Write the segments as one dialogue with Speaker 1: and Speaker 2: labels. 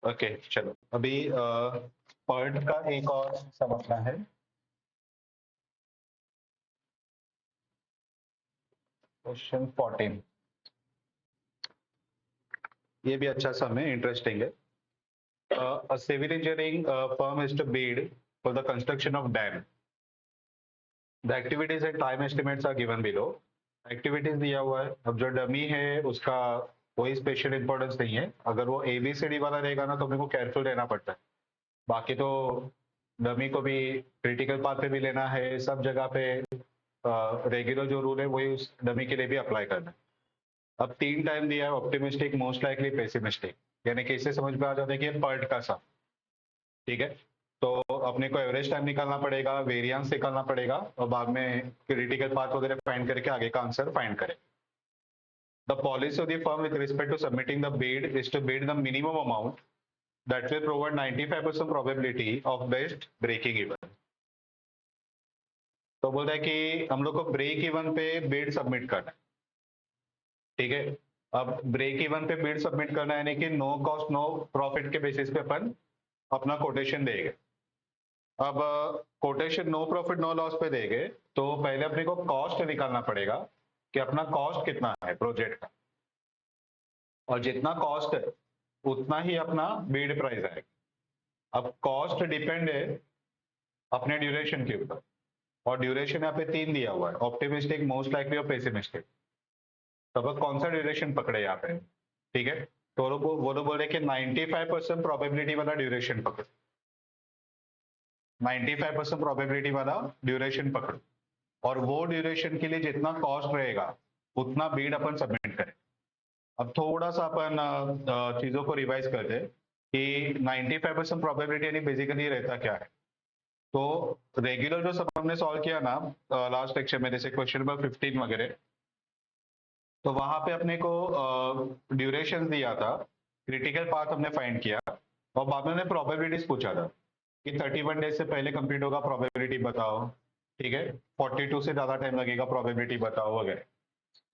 Speaker 1: Okay, चलो अभी PERT का एक और समझना है। क्वेश्चन 14, ये भी अच्छा सम है, इंटरेस्टिंग है। A civil engineering firm is to bid for the construction of dam. The activities and time estimates are given below. Activities दिया हुआ है। अब जो डमी है उसका कोई स्पेशल इंपॉर्टेंस नहीं है। अगर वो ABCD वाला रहेगा ना तो मेरे को केयरफुल रहना पड़ता है। बाकी तो डमी को भी क्रिटिकल पाथ पे भी लेना है, सब जगह पे रेगुलर जो रूल है वही उस डमी के लिए भी अप्लाई करना है। अब 3 टाइम दिया है, ऑप्टिमिस्टिक, मोस्ट लाइकली, पेसिमिस्टिक, यानी कि इससे समझ में आ जाता है कि ये पर्ट का सम, ठीक है। तो अपने को एवरेज टाइम निकालना पड़ेगा, वेरिएंस निकालना पड़ेगा और बाद में क्रिटिकल पाथ वगैरह फाइंड करके आगे का आंसर फाइंड करें। The policy of the firm with respect to submitting the bid is to bid the minimum amount that will provide 95% probability of best breaking even. तो बोल रहा है कि हम लोग को ब्रेक इवन पे बिड सबमिट करना है, ठीक है। अब ब्रेक इवन पे बिड सबमिट करना है यानी कि नो कॉस्ट नो प्रॉफिट के बेसिस पे अपन अपना कोटेशन देंगे। अब quotation no profit no loss पे देंगे तो पहले अपने को कॉस्ट निकालना पड़ेगा कि अपना कॉस्ट कितना है प्रोजेक्ट का, और जितना कॉस्ट है उतना ही अपना बीड प्राइस आएगा। अब कॉस्ट डिपेंड है अपने ड्यूरेशन के ऊपर, और ड्यूरेशन यहाँ पे 3 दिया हुआ है, ऑप्टिमिस्टिक, मोस्ट लाइकली और पेसिमिस्टिक। तो अब कौन सा ड्यूरेशन पकड़े यहाँ पे, ठीक है। तो वो लोग बोल रहे कि 95% प्रोबेबिलिटी वाला ड्यूरेशन पकड़, 95% प्रोबेबिलिटी वाला ड्यूरेशन पकड़ो, और वो ड्यूरेशन के लिए जितना कॉस्ट रहेगा उतना बीड अपन सबमिट करें। अब थोड़ा सा अपन चीजों को रिवाइज करते हैं कि 95% प्रोबेबिलिटी यानी बेसिकली रहता क्या है। तो रेगुलर जो सब हमने सॉल्व किया ना लास्ट लेक्चर में, जैसे क्वेश्चन नंबर 15 वगैरह, तो वहां पे अपने को ड्यूरेशन दिया था, क्रिटिकल पाथ हमने फाइंड किया और बाद में हमने प्रोबेबिलिटीज पूछा था कि 31 डेज से पहले कंप्लीट होगा, प्रोबेबिलिटी बताओ, ठीक है। 42 से ज्यादा टाइम लगेगा, प्रोबेबिलिटी बताओ वगैरह।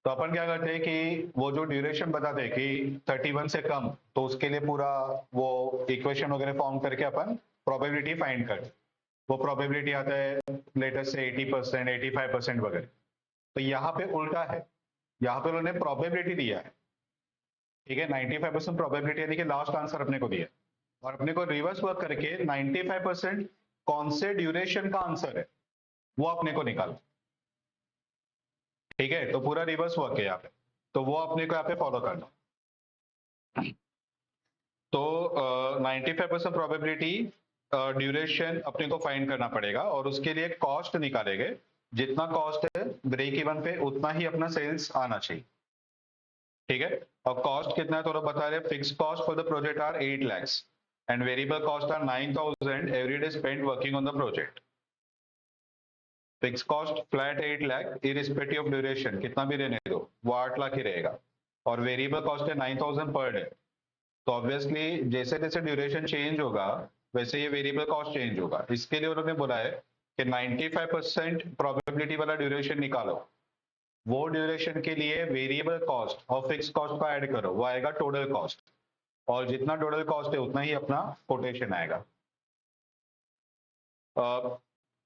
Speaker 1: तो अपन क्या करते हैं कि वो जो ड्यूरेशन बताते हैं कि 31 से कम, तो उसके लिए पूरा वो इक्वेशन वगैरह फॉर्म करके अपन प्रोबेबिलिटी फाइंड करते हैं। वो प्रोबेबिलिटी आता है लेटेस्ट से 80%, 85% वगैरह। तो यहाँ पे उल्टा है, यहाँ पे उन्होंने प्रोबेबिलिटी दिया है, ठीक है। 95% प्रोबेबिलिटी यानी कि लास्ट आंसर अपने को दिया, और अपने को रिवर्स वर्क करके 95% कौन से ड्यूरेशन का आंसर है वो अपने को निकालना, ठीक है। तो पूरा रिवर्स वर्क है यहाँ पे, तो वो अपने को यहाँ पे फॉलो करना। तो 95% प्रोबेबिलिटी ड्यूरेशन अपने को फाइंड करना पड़ेगा, और उसके लिए कॉस्ट निकालेंगे। जितना कॉस्ट है ब्रेक इवन पे उतना ही अपना सेल्स आना चाहिए, ठीक है। और कॉस्ट कितना है तो बता रहे, fix cost for the project are 8 lakhs and variable cost are 9,000 every day spent working on the project. Fix cost flat 8 lakh irrespective of duration, कितना भी रहने दो वो 8 लाख ही रहेगा, और वेरिएबल कॉस्ट है 9,000 पर डे। तो ऑब्वियसली जैसे जैसे ड्यूरेशन चेंज होगा वैसे ये वेरिएबल कॉस्ट चेंज होगा। इसके लिए उन्होंने बोला है कि 95% प्रोबेबिलिटी वाला ड्यूरेशन निकालो, वो ड्यूरेशन के लिए वेरिएबल कॉस्ट और फिक्स कॉस्ट का ऐड करो, वो आएगा टोटल कॉस्ट, और जितना टोटल कॉस्ट है उतना ही अपना कोटेशन आएगा।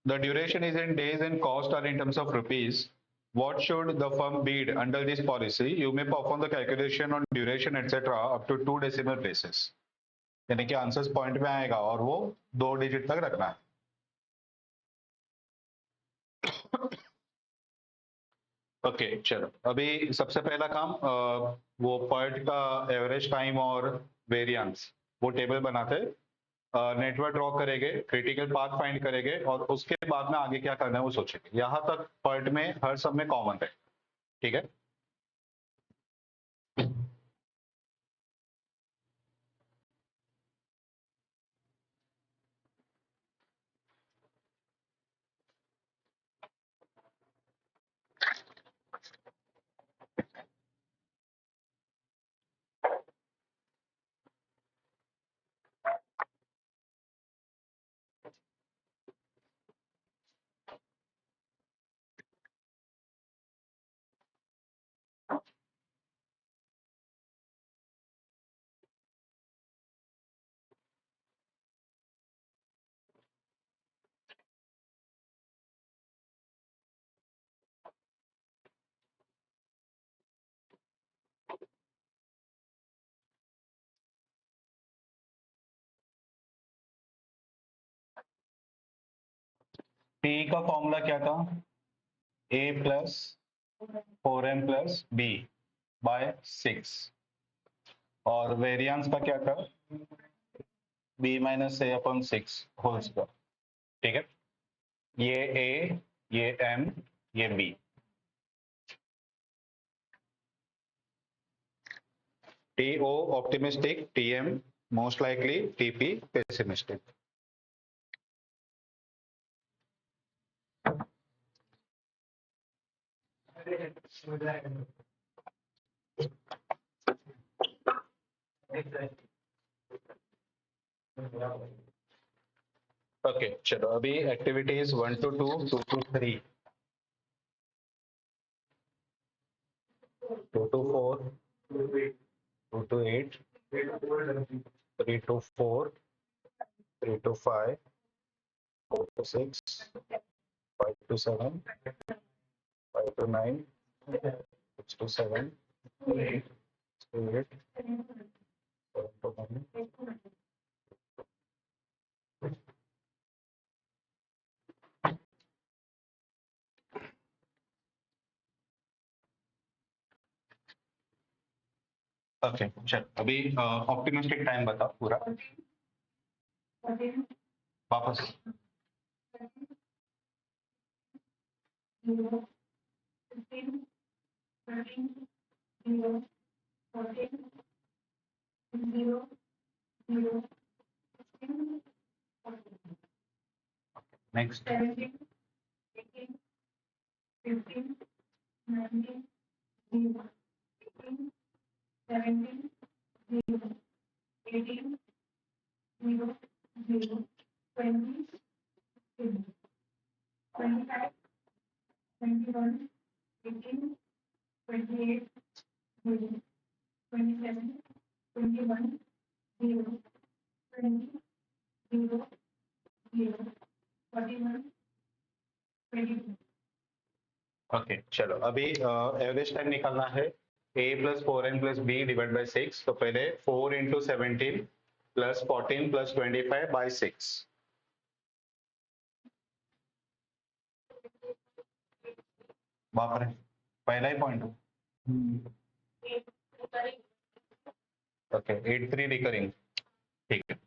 Speaker 1: The duration is in days and cost are in terms of rupees. What should the firm bid under this policy? You may perform the calculation on duration etc. up to 2 decimal places. यानी कि answers point में आएगा और वो 2 digit तक रखना है। Okay चलो, अभी सबसे पहला काम वो पर्ट का एवरेज टाइम और वेरिएंस वो टेबल बनाते हैं, नेटवर्क ड्रॉ करेंगे, क्रिटिकल पाथ फाइंड करेंगे, और उसके बाद में आगे क्या करना है वो सोचेंगे। यहाँ तक पर्ट में हर सब में कॉमन है, ठीक है। टी का फॉर्मूला क्या था? A plus 4m plus B by 6, और वेरिएंस का क्या था? B minus A upon 6 whole square. ठीक है, ये ए, ये एम, ये B. T O optimistic, T M most likely, TP pessimistic. Okay चलो, अभी activities 1 to 2, 2 to 3, 2 to 4, 2 to 8, 3 to 4, 3 to 5, 4 to 6, 5 to 7, 5 to 9, 6 to 7, 8 to 8, 7 to 9. Okay चल, अभी optimistic time बताओ पूरा वापस। नेक्स्ट। ओके चलो, अभी एवरेज टाइम निकालना है। a plus 4n plus B divide by 6, तो पहले 4 इंटू 17 प्लस 14 प्लस 25 बाई 6। बाप रे, पहला ही पॉइंट। Okay 8 3 recurring. ठीक है,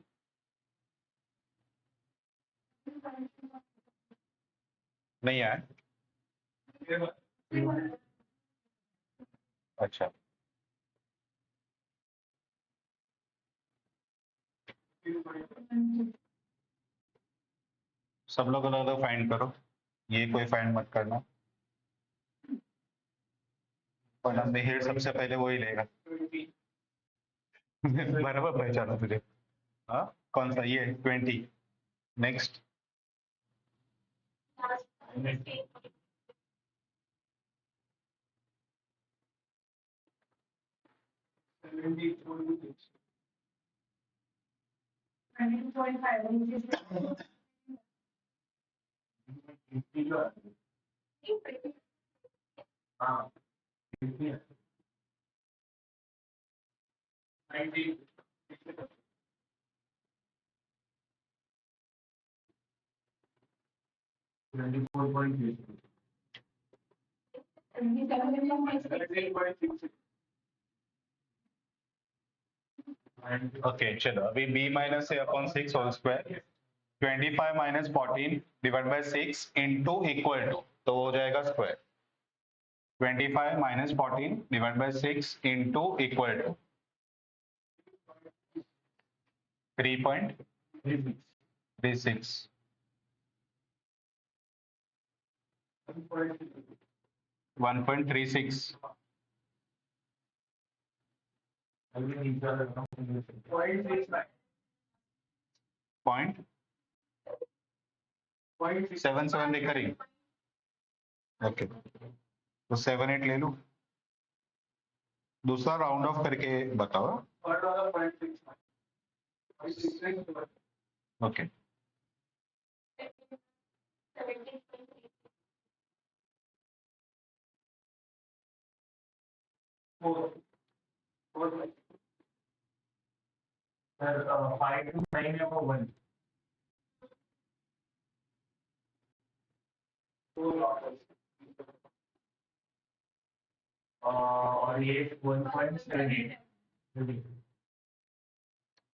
Speaker 1: नहीं आया। अच्छा, सब लोग अलग अलग फाइंड करो, ये कोई फाइंड मत करना, वरना मिहिर सबसे पहले वही लेगा। बराबर पहचाना तुझे। हाँ, कौन सा? ये 20। नेक्स्ट। ओके चलो, अभी b minus A upon 6 whole square, 25 minus 14 divide by 6 into equal to, तो हो जाएगा square. 25 minus 14 divide by 6 into equal to 3.36, 1.36, point 77 recurring. Okay, तो 7 8 ले लूं, दूसरा राउंड ऑफ करके बताओ। ओके
Speaker 2: और ये 1.78।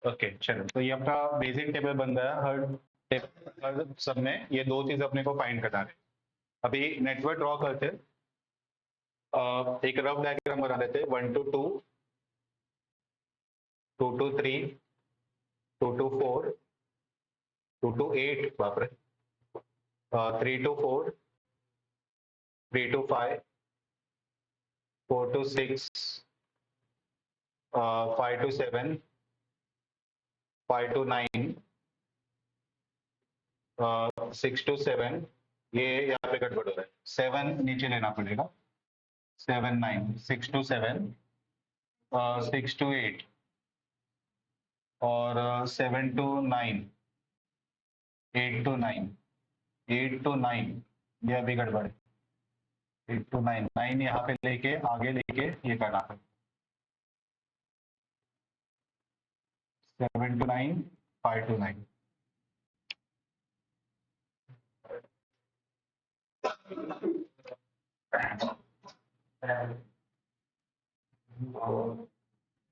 Speaker 1: ओके चलो, तो ये अपना बेसिक टेबल बन गया। हर सब में ये दो चीज अपने को फाइंड करना है। अभी नेटवर्क ड्रॉ करते हैं। एक रफ डायग्राम बना लेते हैं। 1 to 2, 2 to 3, 2 to 4, 2 to 8, बाप रे, 3 to 4, 3 to 5, 4 to 6, 5 to 7, 5 to 9, 6 to 7। ये यहाँ पे गड़बड़ हो रहा है, 7 नीचे लेना पड़ेगा। 7 9, 6 to 7, 6 to 8 और 7 to 9, 8 to 9, 8 to 9। ये अभी गड़बड़ है। 8 to 9, 9 यहाँ पे लेके आगे लेके ये करना है। 7 to 9, 5 to 9।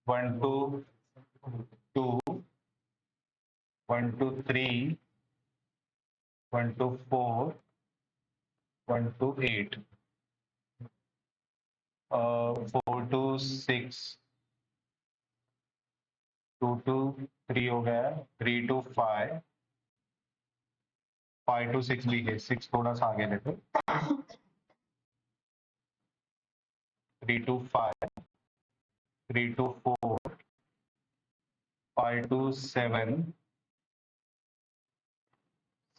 Speaker 1: 1 to 2, 1 to 3, 1 to 4, 1 to 8, 4 to 6, 2 to 3 हो गया, 3 to 5, 5 to 6 भी है, 6 थोड़ा सा आगे लेते। 3 to 5, 3 to 4, 5 to 7,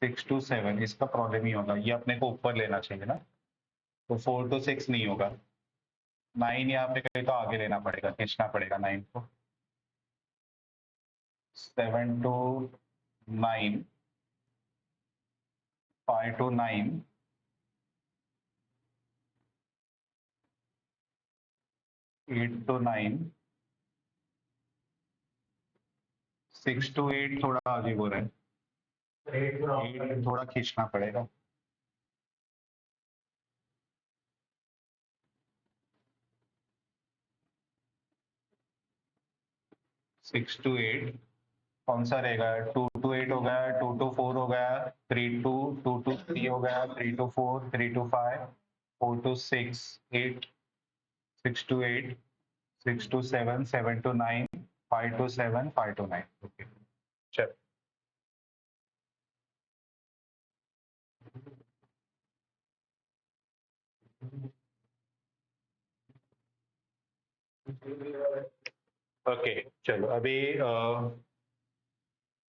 Speaker 1: 6 to 7। इसका प्रॉब्लम ही होगा, ये अपने को ऊपर लेना चाहिए ना, तो 4 to 6 नहीं होगा। 9 यहाँ पे कहीं तो आगे लेना पड़ेगा, खींचना पड़ेगा 9 को। 7 to 9, 5 to 9, 8 to 9, 6 to 8 थोड़ा अजीब हो रहा है, 8 थोड़ा खींचना पड़ेगा। सिक्स टू एट कौन सा रहेगा? 2 to 8 हो गया, 2 to 4 हो गया, 3 to 2 to 3 हो गया, 3 to 4, 3 to 5, 4 to 6, 8, 6 to 8, 6 to 7, 7 to 9, 5 to 7, 5 to 9। Okay चल, ओके चलो, अभी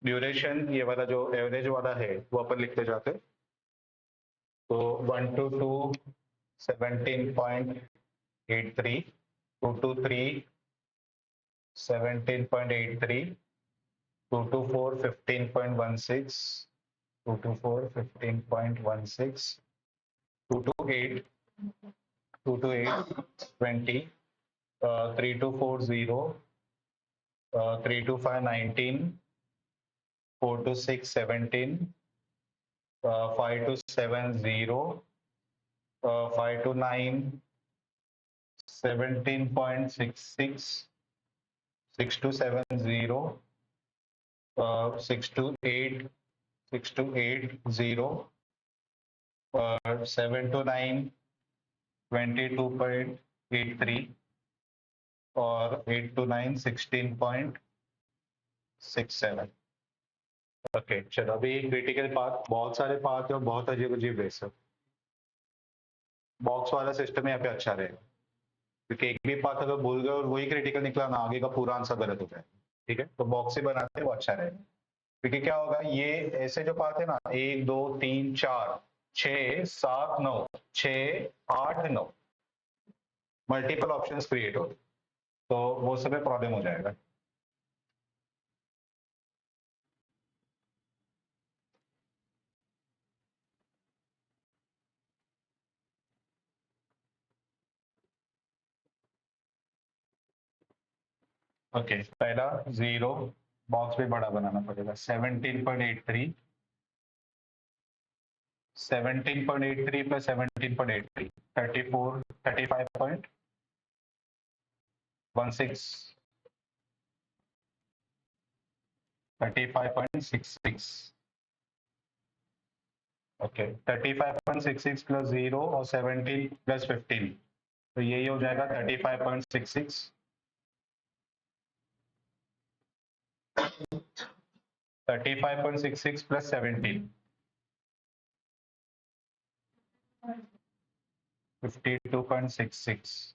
Speaker 1: ड्यूरेशन ये वाला जो एवरेज वाला है वो अपन लिखते जाते। तो 1 to 2, 17.83, 2 to 3, 17.83, 2 to 4, 15.16, 2 to 4, 15.16, 2 to 8, 2 to 8, 20, 3 to 4, 0, 3 to 5, 19, 4 to 6, 17, 5 to 7, 0, 5 to 9, 17.66, 6 to 7, 0, 6 to 8, 6 to 8, 0, 7 to 9, 22.83 और 8 to 9, 16.67। ओके चलो, अभी क्रिटिकल पाथ, बहुत सारे पाथ है और बहुत अजीब अजीब रेस है। बॉक्स वाला सिस्टम यहाँ पे अच्छा रहेगा, क्योंकि एक भी पाथ अगर भूल गए और वही क्रिटिकल निकला ना, आगे का पूरा आंसर गलत हो जाए। ठीक है, तो बॉक्स से बनाते हैं वो अच्छा रहेगा। क्योंकि क्या होगा, ये ऐसे जो पाथ है ना, 1 2 3 4 6 7 9, 6 8 9, मल्टीपल ऑप्शंस क्रिएट हो, तो वो सब में प्रॉब्लम हो जाएगा। ओके पहला 0, बॉक्स भी बड़ा बनाना पड़ेगा। 17.83, 17.83 plus 17.83, 34, 35.16, 35.66. ओके, 35.66 प्लस 0 और 17 प्लस 15, तो यही हो जाएगा 35.66. 35.66 प्लस 17, 52.66.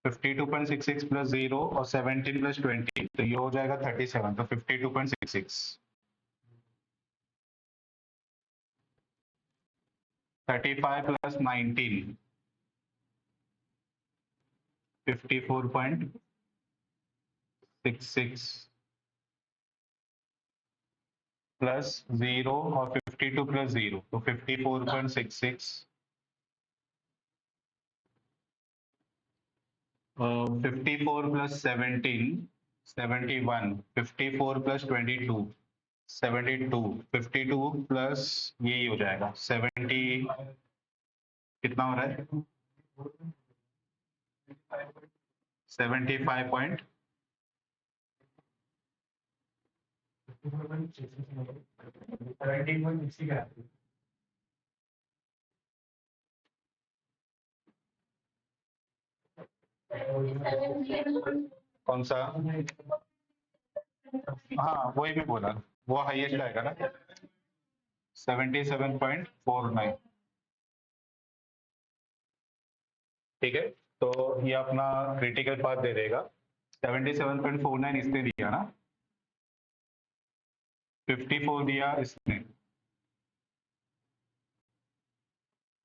Speaker 1: 52.66 प्लस 0 और 17 प्लस 20, तो ये हो जाएगा 37, तो 52.66. 35 प्लस 19, 54.66 प्लस 0 और 52 प्लस 0, तो 54.66. 54 प्लस 17, 71. 54 प्लस 22, 72. 52 प्लस यही हो जाएगा 70, कितना हो रहा है? 75 पॉइंट
Speaker 2: 17.60.
Speaker 1: कौन सा? हाँ वही भी बोला, वो हाईएस्ट आएगा ना, 77.49. ठीक है, तो ये अपना क्रिटिकल पाथ दे देगा. 77.49 इसने दिया ना, 54 दिया इसने,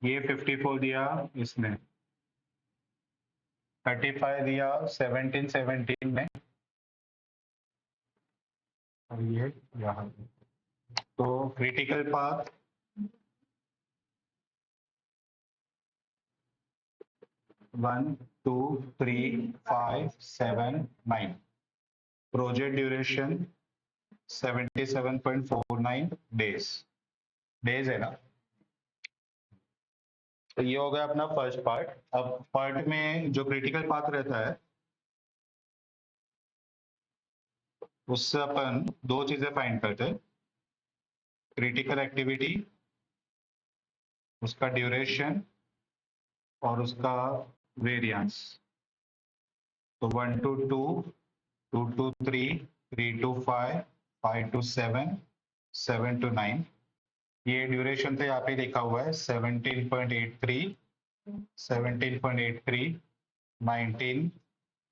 Speaker 1: ये 54 दिया इसने, 35 दिया 17 में, और ये यहाँ. तो critical path 1, 2, 3, 5, 7, 9. Project duration 77.49 days. Days है ना. तो ये हो गया अपना फर्स्ट पार्ट. अब पार्ट में जो क्रिटिकल पाथ रहता है उससे अपन दो चीजें फाइंड करते हैं, क्रिटिकल एक्टिविटी, उसका ड्यूरेशन और उसका वेरिएंस. तो 1 to 2, 2 to 3, 3 to 5, 5 to 7, 7 to 9. ये ड्यूरेशन तो यहाँ पे लिखा हुआ है 17.83, 17.83, 19,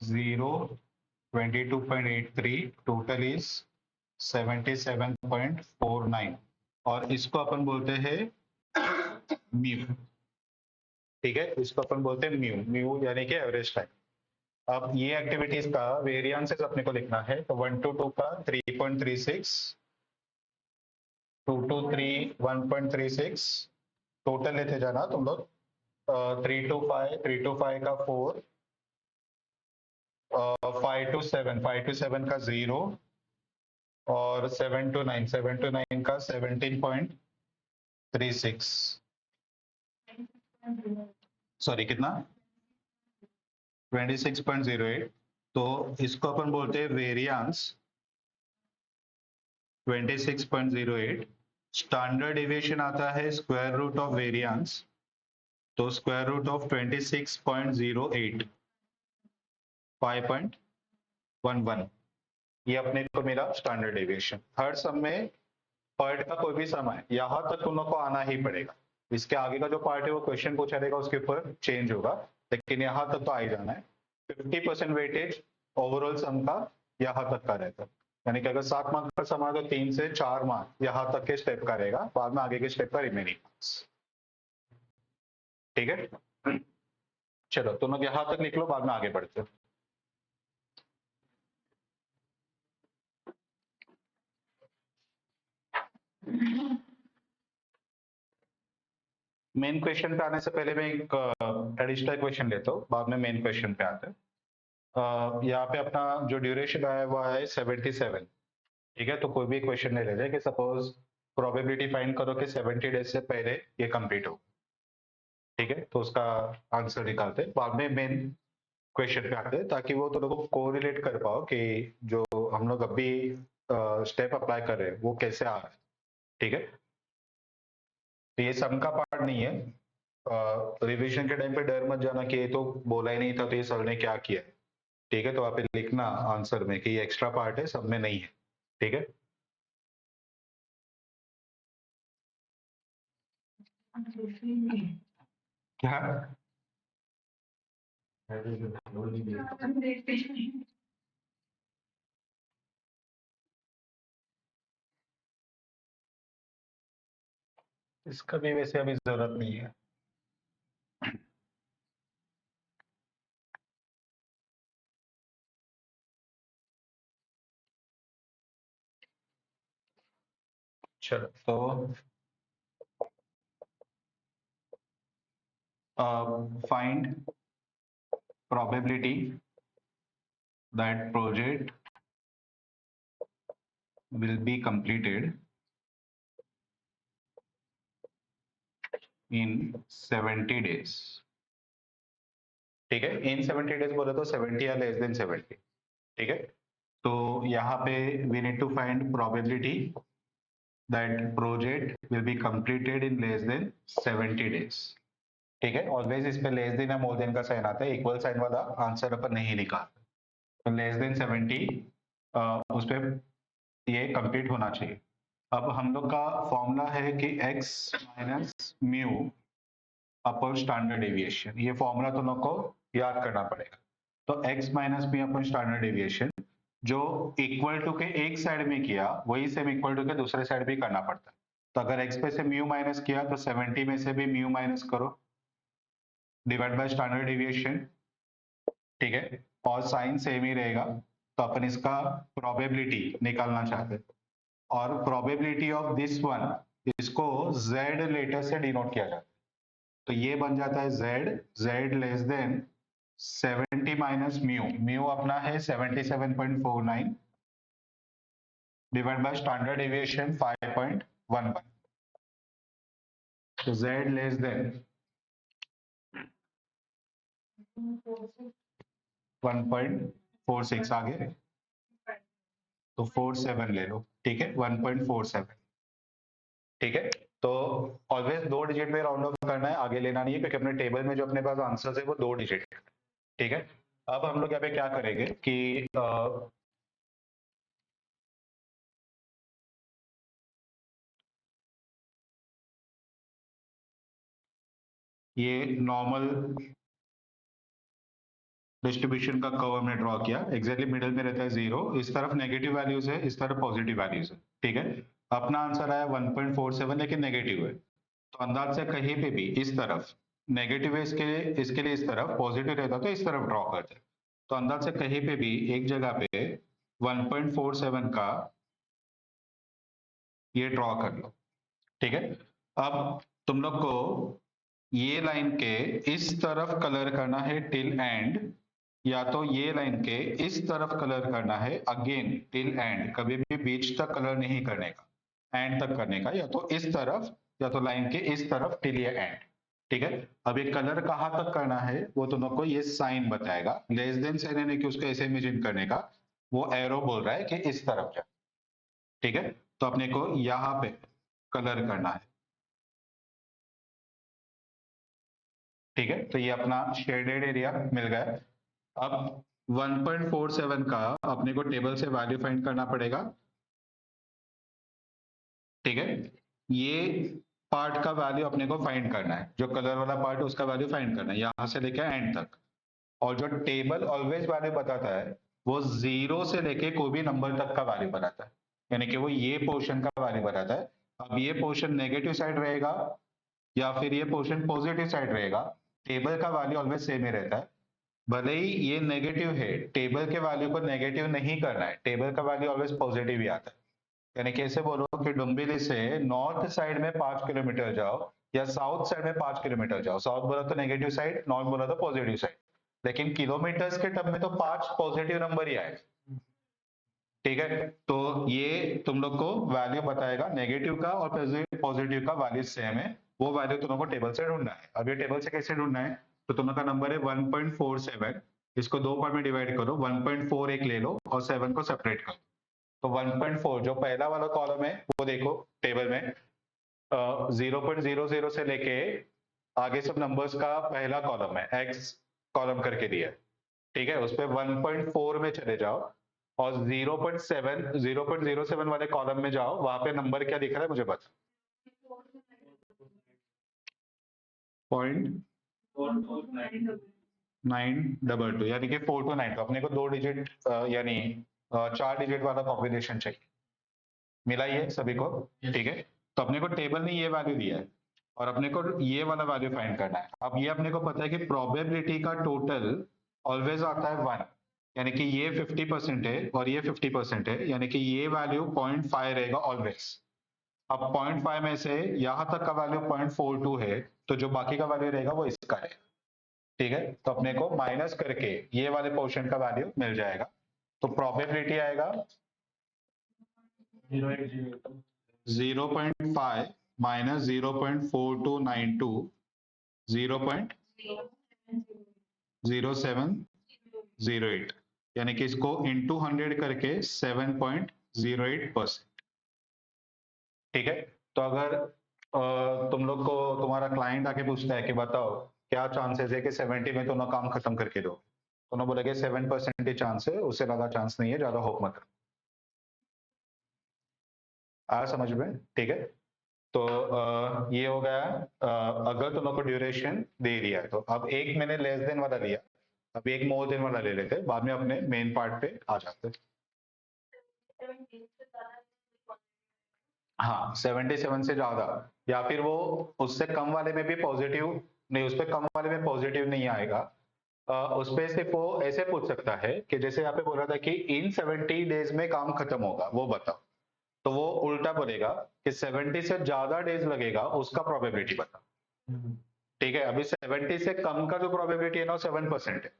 Speaker 1: 0, 22.83, टोटल इज 77.49, और इसको अपन बोलते हैं म्यू. ठीक है, इसको अपन बोलते हैं म्यू. म्यू यानी कि एवरेज टाइम. अब ये एक्टिविटीज का वेरिएंसेस अपने को लिखना है, तो 1 to 2 का 3.36, 2 to 3 1.36, टोटल लेते जाना तुम लोग. 3 to 5, 3 to 5 का 4, 5 to 7, 5 to 7 का 0, और 7 to 9, 7 to 9 का 17.36. सॉरी कितना? 26.08. तो इसको अपन बोलते हैं वेरिएंस 26.08. स्टैंडर्ड डेविएशन आता है स्क्वायर रूट ऑफ वेरिएंस, तो स्क्वायर रूट ऑफ 26.08, 5.11. ये अपने को मिला स्टैंडर्ड डेविएशन. थर्ड सम में पार्ट का कोई भी सम है, यहाँ तक तुम लोग को आना ही पड़ेगा. इसके आगे का जो पार्ट है वो क्वेश्चन पूछा रहेगा, उसके ऊपर चेंज होगा, लेकिन यहाँ तक तो आ ही जाना है. 50% वेटेज ओवरऑल सम का यहाँ तक का रहता है. यानी कि अगर 7 मार्क का सम है तो 3 से 4 मार्क यहाँ तक के स्टेप का रहेगा, बाद में आगे के स्टेप का रिमेनिंग मार्क्स. ठीक है, चलो तुम लोग यहाँ तक निकलो, बाद में आगे बढ़ते हो. मेन क्वेश्चन पे आने से पहले मैं एक एडिशनल क्वेश्चन लेता हूँ, बाद में मेन क्वेश्चन पे आते हैं. यहाँ पे अपना जो ड्यूरेशन आया हुआ है 77. ठीक है, तो कोई भी क्वेश्चन ले लेते हैं कि सपोज प्रोबेबिलिटी फाइंड करो कि 70 डेज से पहले ये कंप्लीट हो, ठीक है। तो उसका आंसर निकालते हैं, बाद में मेन क्वेश्चन पे आते हैं, ताकि वो तो लोगों को कोरिलेट कर पाओ कि जो हम लोग अभी स्टेप अप्लाई कर रहे हैं वो कैसे आ रहा है, ठीक है। तो ये सम का पार्ट नहीं है। रिवीजन के टाइम पे डर मत जाना कि ये तो बोला ही नहीं था तो ये सर ने क्या किया, ठीक है। तो आप लिखना आंसर में कि ये एक्स्ट्रा पार्ट है, सब में नहीं है, ठीक है। क्या इसका भी वैसे अभी जरूरत नहीं है। चलो तो find probability that project will be completed in 70 days, ठीक है। इन 70 डेज बोले तो 70 या लेस देन 70, ठीक है। तो यहाँ पे we need to find probability that project will be completed in less than 70 days, ठीक है। ऑलवेज इस पे लेस देन या मोर देन का साइन आता है, इक्वल साइन वाला आंसर अपन नहीं निकालते। तो लेस देन 70 उस पे ये कंप्लीट होना चाहिए। अब हम लोग का फॉर्मूला है कि x minus mu upon standard deviation, ये फॉर्मूला तुम लोग को याद करना पड़ेगा। तो x minus mu upon standard deviation जो इक्वल टू के एक साइड में किया वही सेम इक्वल टू के दूसरे साइड भी करना पड़ता है। तो अगर x पे से म्यू माइनस किया तो 70 में से भी म्यू माइनस करो, डिवाइड बाय स्टैंडर्ड डेविएशन, ठीक है। और साइन सेम ही रहेगा। तो अपन इसका प्रोबेबिलिटी निकालना चाहते हैं, और प्रोबेबिलिटी ऑफ दिस वन इसको z लेटर से डिनोट किया जाता है। तो ये बन जाता है z less than 70 minus mu, mu अपना है 77.49 डिवाइड बाय स्टैंडर्ड डेविएशन 5.11। तो z लेस देन 1.46 आगे, तो 47 ले लो, ठीक है। 1.47, ठीक है। तो ऑलवेज 2 डिजिट में राउंड ऑफ करना है, आगे लेना नहीं है, क्योंकि अपने टेबल में जो अपने पास आंसर्स है वो 2 डिजिट है, ठीक है। अब हम लोग यहाँ पे क्या करेंगे कि ये नॉर्मल डिस्ट्रीब्यूशन का कर्व हमने ड्रॉ किया, एग्जैक्टली मिडिल में रहता है 0, इस तरफ नेगेटिव वैल्यूज है, इस तरफ पॉजिटिव वैल्यूज है, ठीक है। अपना आंसर आया 1.47, लेकिन नेगेटिव है। तो अंदाज से कहीं पे भी इस तरफ नेगेटिव है, इसके लिए इस तरफ पॉजिटिव रहता तो इस तरफ ड्रॉ करते। तो अंदाज से कहीं पे भी एक जगह पे 1.47 का ये ड्रॉ कर लो, ठीक है। अब तुम लोग को ये लाइन के इस तरफ कलर करना है टिल एंड, या तो ये लाइन के इस तरफ कलर करना है अगेन टिल एंड, कभी भी बीच तक कलर नहीं करने का, एंड तक करने का, या तो इस तरफ या तो लाइन के इस तरफ टिल ये एंड, ठीक है। अब ये कलर कहाँ तक करना है वो तुम लोग को ये साइन बताएगा, लेस देन साइन यानी कि उसको ऐसे इमेजिन करने का, वो एरो बोल रहा है कि इस तरफ जा, ठीक है। तो अपने को यहाँ पे कलर करना है, ठीक है। तो ये अपना शेडेड एरिया मिल गया। अब 1.47 का अपने को टेबल से वैल्यू फाइंड करना पड़ेगा, ठीक है। ये पार्ट का वैल्यू अपने को फाइंड करना है, जो कलर वाला पार्ट है उसका वैल्यू फाइंड करना है यहां से लेकर एंड तक। और जो टेबल ऑलवेज वैल्यू बताता है वो 0 से लेके कोई भी नंबर तक का वैल्यू बताता है, यानी कि वो ये पोर्शन का वैल्यू बताता है। अब ये पोर्शन नेगेटिव साइड रहेगा या फिर ये पोर्शन पॉजिटिव साइड रहेगा, टेबल का वैल्यू ऑलवेज सेम ही रहता है। भले ही ये नेगेटिव है, टेबल के वैल्यू को नेगेटिव नहीं करना है, टेबल का वैल्यू ऑलवेज पॉजिटिव ही आता है। यानी कैसे बोलो कि डुम्बिली से नॉर्थ साइड में 5 किलोमीटर जाओ या साउथ साइड में 5 किलोमीटर जाओ, साउथ बोला तो नेगेटिव साइड, नॉर्थ बोला तो पॉजिटिव साइड, लेकिन किलोमीटर्स के टर्म में तो 5 पॉजिटिव नंबर ही आए, ठीक है, तो ये तुम लोग को वैल्यू बताएगा नेगेटिव का और पॉजिटिव का वैल्यू सेम है, वो वैल्यू तुम लोग को टेबल से ढूंढना है। अब ये टेबल से कैसे ढूंढना है, तो तुम लोग का नंबर है 1.47, इसको दो पार्ट में डिवाइड करो, 1.4 एक ले लो और 7 को सेपरेट करो। तो 1.4 जो पहला वाला कॉलम है वो देखो टेबल में 0.00 से लेके आगे सब नंबर्स का पहला कॉलम है, एक्स कॉलम करके दिया है, ठीक है, उस पे 1.4 में चले जाओ और 0.07 वाले कॉलम में जाओ, वहां पे नंबर क्या दिख रहा है मुझे बता। 0.922 यानी कि 4 to 9, तो अपने को 2 डिजिट यानी 4 डिजिट वाला कॉम्बिनेशन चाहिए। मिला ये सभी को, ठीक है, तो अपने को टेबल ने ये वैल्यू दिया है और अपने को ये वाला वैल्यू फाइंड करना है। अब ये अपने को पता है कि प्रोबेबिलिटी का टोटल ऑलवेज आता है 1, यानी कि ये 50% है और ये 50% है, यानी कि ये वैल्यू 0.5 रहेगा ऑलवेज। अब 0.5 में से यहां तक का वैल्यू 0.42 है, तो जो बाकी का वैल्यू रहेगा वो इसका है, ठीक है, तो अपने को माइनस करके ये वाले पोर्शन का वैल्यू मिल जाएगा। तो प्रोबेबिलिटी आएगा 0.5 माइनस 0.4292 0.0708, यानी कि इसको इंटू 100 करके 7.08%, ठीक है। तो अगर तुम लोग को तुम्हारा क्लाइंट आके पूछता है कि बताओ क्या चांसेस है कि 70 में तुम लोग काम खत्म करके दो, तो उन्होंने बोलेगे 7% ही चांस है, उससे ज्यादा चांस नहीं है, ज्यादा होप मत करो। आया समझ में, ठीक है। तो ये हो गया अगर तुम लोग को ड्यूरेशन दे दिया है, तो अब एक मैंने लेस देन वाला लिया, अब एक मोर देन वाला ले लेते हैं, बाद में अपने मेन पार्ट पे आ जाते हैं। हाँ 77 से ज्यादा, या फिर वो उससे कम वाले में भी पॉजिटिव नहीं, उस पे कम वाले में पॉजिटिव नहीं आएगा। उस पे सिर्फ वो ऐसे पूछ सकता है कि जैसे यहाँ पे बोला था कि इन 70 डेज में काम खत्म होगा, वो बताओ, तो वो उल्टा बोलेगा कि 70 से ज्यादा डेज लगेगा उसका प्रोबेबिलिटी बताओ, ठीक है। अभी 70 से कम का जो प्रोबेबिलिटी है ना 7% है,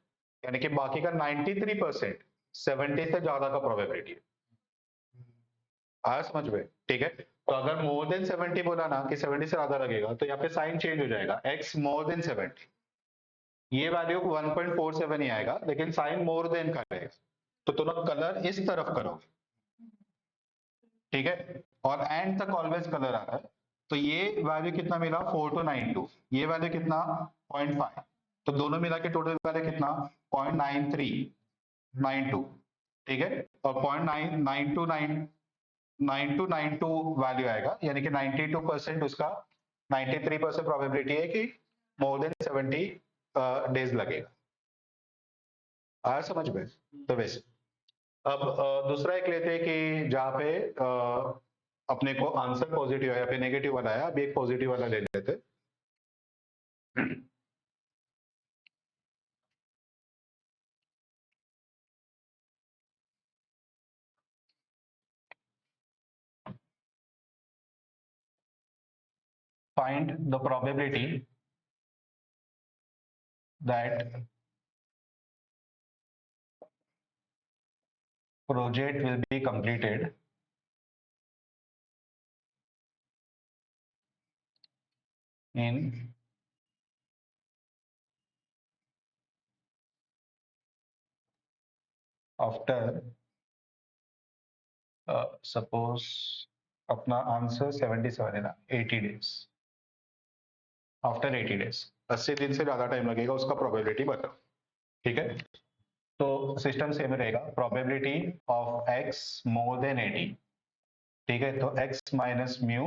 Speaker 1: यानी कि बाकी का 93% 70 से ज्यादा का प्रोबेबिलिटी है। आया समझ में, ठीक है। तो अगर मोर देन 70 बोला ना कि 70 से ज्यादा लगेगा, तो यहाँ पे साइन चेंज हो जाएगा, x मोर देन 70, ये वैल्यू 1.47 ही आएगा, लेकिन साइन मोर देन का रहेगा, तो तुम लोग कलर इस तरफ करोगे, ठीक है, और एंड तक ऑलवेज कलर आता है। तो ये वैल्यू कितना मिला 4292, ये वैल्यू कितना 0.5, तो दोनों मिला के टोटल वैल्यू कितना 0.9392, ठीक है, और 0.9292 वैल्यू आएगा, यानी कि 92% उसका 93% प्रोबेबिलिटी है कि मोर देन 70 डेज लगेगा। आया समझ में, तो वैसे अब दूसरा एक लेते हैं कि जहाँ पे अपने को आंसर पॉजिटिव है या फिर नेगेटिव वाला है, अभी एक पॉजिटिव वाला ले लेते। Find the probability that project will be completed in after suppose अपना आंसर 77 है ना, 80 डेज, आफ्टर 80 डेज 80 दिन से ज्यादा टाइम लगेगा, उसका प्रोबेबिलिटी बताओ, ठीक है। तो सिस्टम सेम रहेगा, probability of x more than 80, ठीक है, तो x minus mu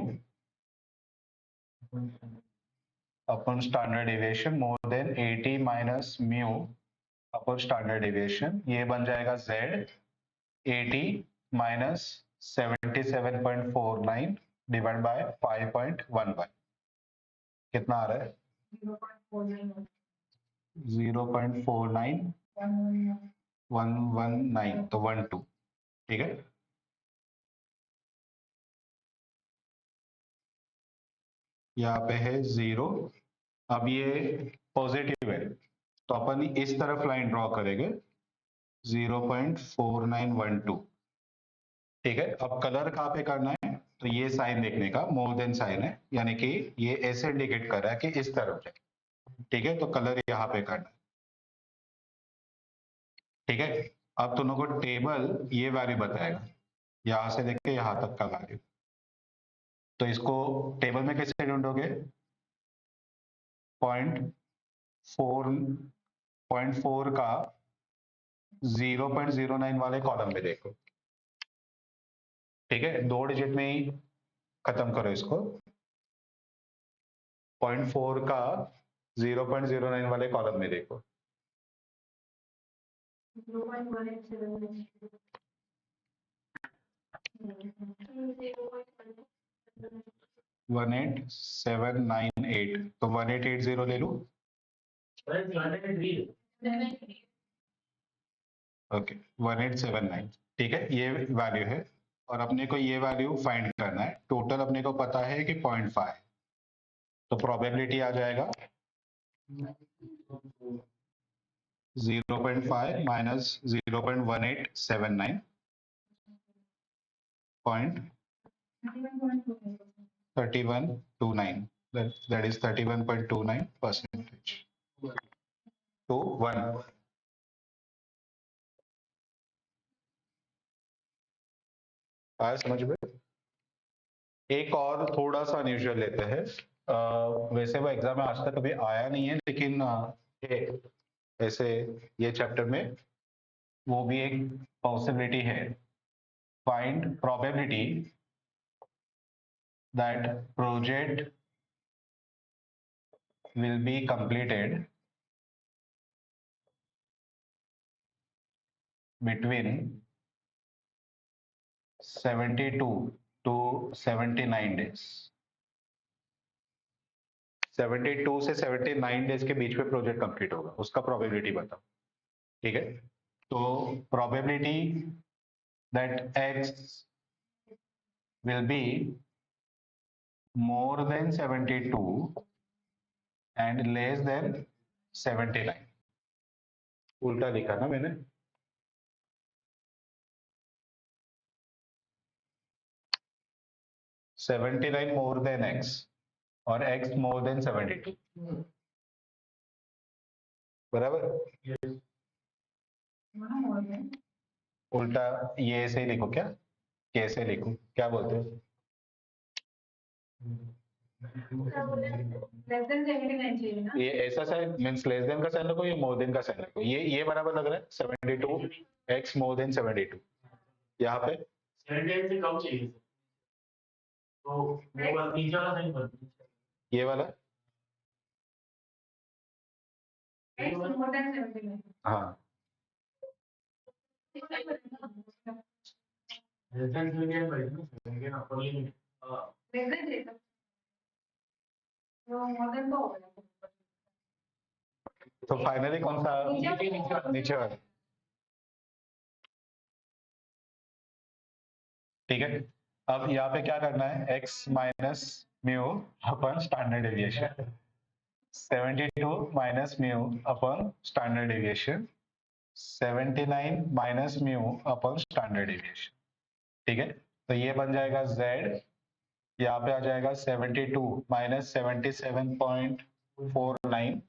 Speaker 1: upon standard deviation more than 80 minus mu upon standard deviation, ये बन जाएगा z 80 माइनस 77.49 डिवाइड बाय 5.11, कितना आ रहा है 0.49119, तो 12, ठीक है। यहाँ पे है 0, अब ये पॉजिटिव है, तो अपन इस तरफ लाइन ड्रॉ करेंगे 0.4912, ठीक है, अब कलर कहाँ पे करना है, तो ये साइन देखने का मोर देन साइन है, यानी कि ये ऐसे इंडिकेट कर रहा है कि इस तरफ जाए। ठीक है, तो कलर यहाँ पे करना है। ठीक है, अब दोनों को टेबल ये वैल्यू बताएगा, यहां से लेके यहां तक का वैल्यू। तो इसको टेबल में कैसे ढूंढोगे, 0.4 का 0.09 वाले कॉलम में देखो। ठीक है, 2 डिजिट में ही खत्म करो इसको। 0.4 का 0.09 वाले कॉलम में देखो। 18798, तो 1880 ले लूं। ओके, 1879। ठीक है, ये वैल्यू है और अपने को ये वैल्यू फाइंड करना है। टोटल अपने को पता है कि 0.5, तो प्रोबेबिलिटी आ जाएगा 0.5 माइनस 0.1879 .3129, that is 31.29% to 1। आया समझ में? एक और थोड़ा सा अनयूजुअल लेते हैं। वैसे वो एग्जाम में आज तक कभी आया नहीं है, लेकिन ऐसे ये चैप्टर में वो भी एक पॉसिबिलिटी है। Find probability that project will be completed between 72 to 79 days। 72 से 79 डेज के बीच में प्रोजेक्ट कंप्लीट होगा, उसका प्रोबेबिलिटी बताओ। ठीक है, तो probability that x will be more than 72 and less than 79। उल्टा लिखा ना मैंने। $79 मोर देन एक्स और एक्स मोर देन 72, बराबर। उल्टा ये ऐसे ही लिखो क्या, कैसे लिखो, क्या बोलते हो? ये ऐसा साइन मीन्स लेस देन का साइन रखो, ये मोर देन का साइन रखो। ये बराबर लग रहा है 72 एक्स मोर देन 72। यहाँ पे
Speaker 2: 78 से कम चाहिए, तो वो वाला नीचे वाला साइन कर दो।
Speaker 1: ये वाला हाँ,
Speaker 2: रेफरेंस लिमिट है ना, लेकिन अपर लिमिट
Speaker 1: तो फाइनली कौन सा नीचे वाला। ठीक है, अब यहाँ पे क्या करना है, x माइनस म्यू अपन स्टैंडर्ड डेविएशन, 72 माइनस म्यू अपन स्टैंडर्ड डेविएशन, 79 माइनस म्यू अपन स्टैंडर्ड डेविएशन। ठीक है, तो ये बन जाएगा z, यहाँ पे आ जाएगा 72 माइनस 77.49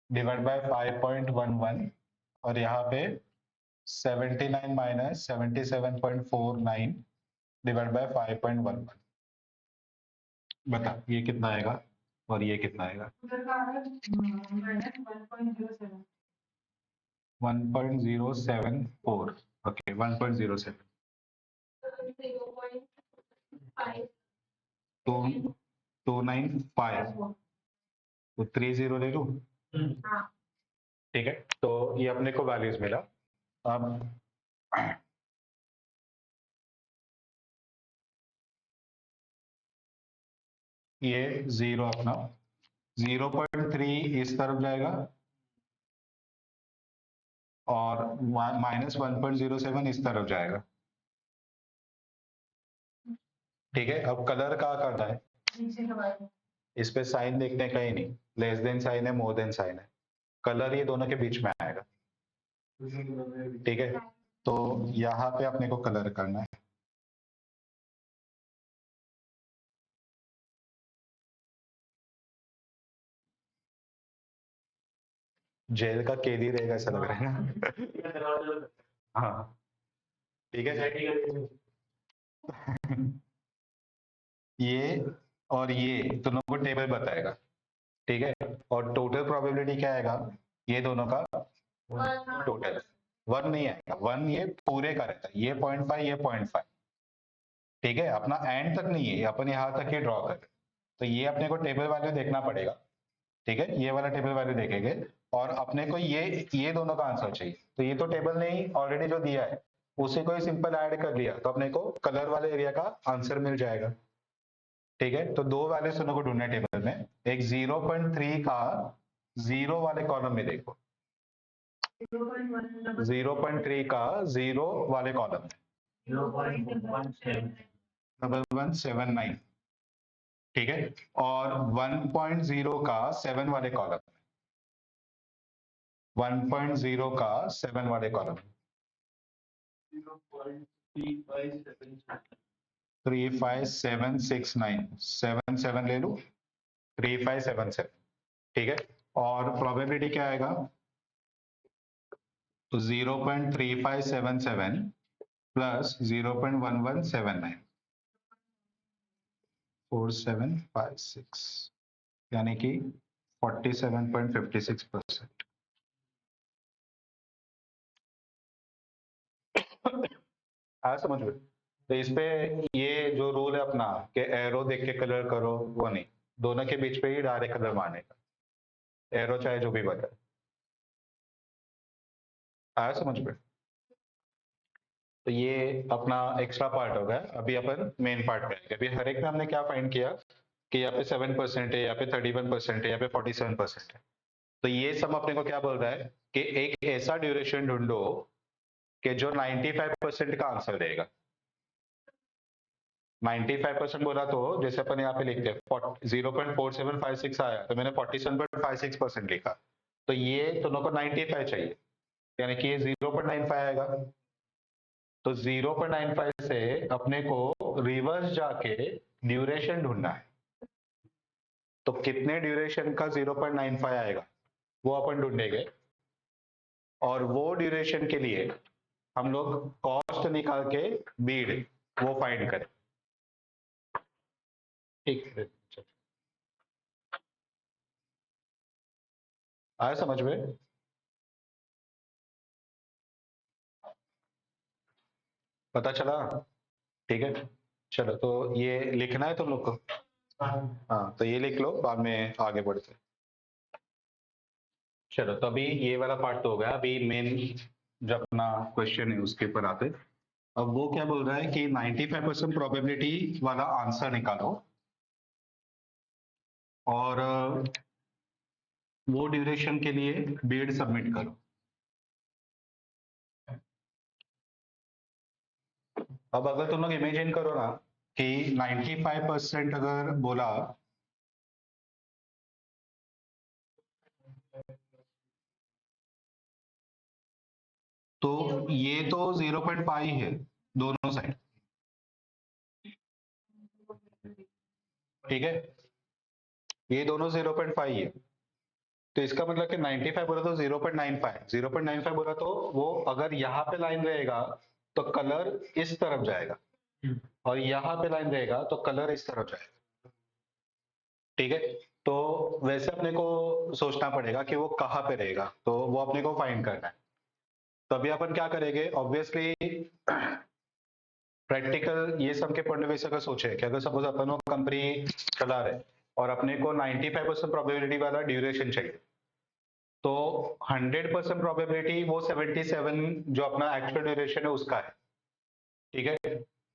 Speaker 1: डिवाइड बाय 5.11 और यहाँ पे 79 माइनस 77.49 डिवाइड बाय 5.11। बता ये कितना आएगा और ये कितना आएगा? 1.074। ओके, 1.07 295, तो 30 ले लूं। ठीक है, तो ये अपने को वैल्यूज मिला। अब ये 0 अपना 0.3 इस तरफ जाएगा और माइनस 1.07 इस तरफ जाएगा। ठीक है, अब कलर क्या करना है, इस पे साइन देखने का ही नहीं, लेस देन साइन है मोर देन साइन है, कलर ये दोनों के बीच में आएगा। ठीक है, तो यहाँ पे अपने को कलर करना है। जेल का कैदी रहेगा ऐसा लग रहा है ना।
Speaker 2: क्या दरवाजा
Speaker 1: हाँ ठीक है। ये और ये दोनों को टेबल बताएगा, ठीक है। और टोटल प्रोबेबिलिटी क्या आएगा, ये दोनों का टोटल 1 नहीं आएगा, 1 ये पूरे का रहता है, ये 0.5 ये 0.5, ठीक है। अपना एंड तक नहीं है, अपन यहाँ तक ही ड्रॉ कर रहे हैं। तो ये अपने को टेबल वैल्यू देखना पड़ेगा, ठीक है। ये वाला टेबल वैल्यू देखेंगे और अपने को ये दोनों का आंसर चाहिए। तो ये तो टेबल ने ही ऑलरेडी जो दिया है उसे कोई सिंपल ऐड कर लिया तो अपने को कलर वाले एरिया का आंसर मिल जाएगा, ठीक है। तो दो वैल्यूज दोनों को ढूंढने टेबल में, एक 0.3 का जीरो वाले कॉलम में देखो, 0.3 का जीरो वाले कॉलम में 1179, ठीक है। और 1.0 का 7 वाले कॉलम में, 1.0 का 7 वाले कॉलम में 35769, 7 ले लू, 3577, ठीक है। और प्रोबेबिलिटी क्या आएगा, तो 0.3577 प्लस 0.1179, 4756, यानी कि 47.56%। हाँ समझ में। तो इस पे ये जो रूल है अपना कि एरो देख के कलर करो, वो नहीं, दोनों के बीच पे ही डायरेक्ट कलर मारने का, एरो चाहे जो भी बताए। आया समझ में। तो ये अपना एक्स्ट्रा पार्ट हो गया। अभी अपन मेन पार्ट पे आएंगे। अभी हर एक में हमने क्या फाइंड किया कि यहाँ पे 7% है, यहाँ पे 31% है, यहाँ पे 47% है। तो ये सब अपने को क्या बोल रहा है कि एक ऐसा ड्यूरेशन ढूंढो कि जो 95% का आंसर देगा। 95% बोला तो जैसे अपन यहाँ पे लिखते हैं 0.4756 आया तो मैंने 47.56% लिखा, तो ये दोनों को 95 चाहिए, यानी कि ये 0.95 आएगा। तो 0.95 से अपने को रिवर्स जाके ड्यूरेशन ढूंढना है। तो कितने ड्यूरेशन का 0.95 आएगा वो अपन ढूंढेंगे, और वो ड्यूरेशन के लिए हम लोग कॉस्ट निकाल के बीड वो फाइंड करें, ठीक है। आया समझ में। पता चला, ठीक है। चलो तो ये लिखना है तुम लोग को। हाँ तो ये लिख लो, बाद में आगे बढ़ते हैं। चलो तो अभी ये वाला पार्ट तो हो गया। अभी मेन जो अपना क्वेश्चन है उसके ऊपर आते हैं। अब वो क्या बोल रहा है कि 95% प्रोबेबिलिटी वाला आंसर निकालो और वो ड्यूरेशन के लिए बीड सबमिट करो। अब अगर तुम लोग इमेजिन करो ना कि 95% अगर बोला तो ये तो 0.5 है दोनों साइड, ठीक है। ये दोनों 0.5 है, तो इसका मतलब कि 95 बोला तो 0.95, 0.95 बोला तो वो अगर यहाँ पे लाइन रहेगा तो कलर इस तरफ जाएगा, और यहाँ पे लाइन रहेगा तो कलर इस तरफ जाएगा, ठीक है। तो वैसे अपने को सोचना पड़ेगा कि वो कहाँ पे रहेगा, तो वो अपने को फाइंड करना है। तो अभी अपन क्या करेंगे, ऑब्वियसली प्रैक्टिकल ये सब के पॉइंट ऑफ व्यू से अगर सोचे कि अगर सपोज अपन वो कंपनी चला रहे और अपने को 95% प्रोबेबिलिटी वाला ड्यूरेशन चाहिए, तो 100% प्रोबेबिलिटी वो 77 जो अपना एक्चुअल ड्यूरेशन है उसका है, ठीक है।